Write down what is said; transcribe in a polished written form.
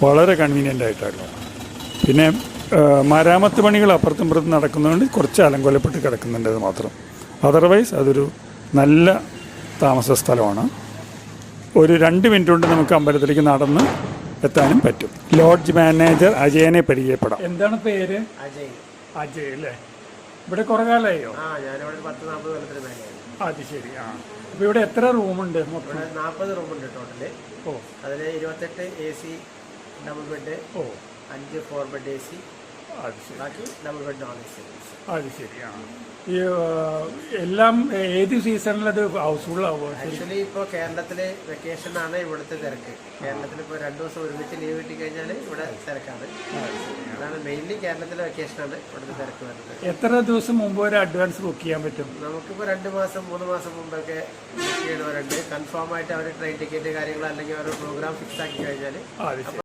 വളരെ കൺവീനിയൻ്റ് ആയിട്ടാണ്. പിന്നെ മരാമത്ത് പണികൾ അപ്പുറത്തും ഇപ്പുറത്തും നടക്കുന്നതുകൊണ്ട് കുറച്ച് അലങ്കോലപ്പെട്ട് കിടക്കുന്നുണ്ട് അത് മാത്രം. അതർവൈസ് അതൊരു നല്ല താമസ സ്ഥലമാണ്. ഒരു 2 മിനിറ്റ് കൊണ്ട് നമുക്ക് അമ്പലത്തിലേക്ക് നടന്ന് എത്താനും പറ്റും. ലോഡ്ജ് മാനേജർ അജയനെ പരിചയപ്പെടാം. എന്താണ് പേര്? അജയ് അല്ലേ? ഇവിടെ കുറേ കാലമായോ? ഞാനിവിടെ 10-40 കൊല്ലത്തിന് മേലെയാണ്. അത് ശരി. അപ്പോൾ ഇവിടെ എത്ര റൂമുണ്ട്? 40 റൂമുണ്ട് ടോട്ടല്. അതിൽ 28 AC double bed, 5 4 bed AC, ബാക്കി ഡബിൾ ബെഡ് നോൺ AC. അത് ശരി. ഈ എല്ലാം ഏത് സീസണിലത് ഹൗസ്ഫുള്ളാവുമോ? ആക്ച്വലി ഇപ്പോൾ കേരളത്തിലെ വെക്കേഷനാണ് ഇവിടുത്തെ തിരക്ക്. കേരളത്തിൽ ഇപ്പോൾ 2 ദിവസം ഒരുമിച്ച് ലീവ് കിട്ടിക്കഴിഞ്ഞാൽ ഇവിടെ തിരക്കാണ്. അതാണ് മെയിൻലി കേരളത്തിലെ വെക്കേഷനാണ് ഇവിടുത്തെ തിരക്ക് വരുന്നത്. എത്ര ദിവസം മുമ്പ് ഒരു അഡ്വാൻസ് ബുക്ക് ചെയ്യാൻ പറ്റും? നമുക്കിപ്പോൾ 2 മാസം 3 മാസം മുമ്പൊക്കെ ബുക്ക് ചെയ്യണവരുണ്ട്. കൺഫേം ആയിട്ട് അവർ ട്രെയിൻ ടിക്കറ്റ് കാര്യങ്ങൾ അല്ലെങ്കിൽ അവർ പ്രോഗ്രാം ഫിക്സ് ആക്കി കഴിഞ്ഞാൽ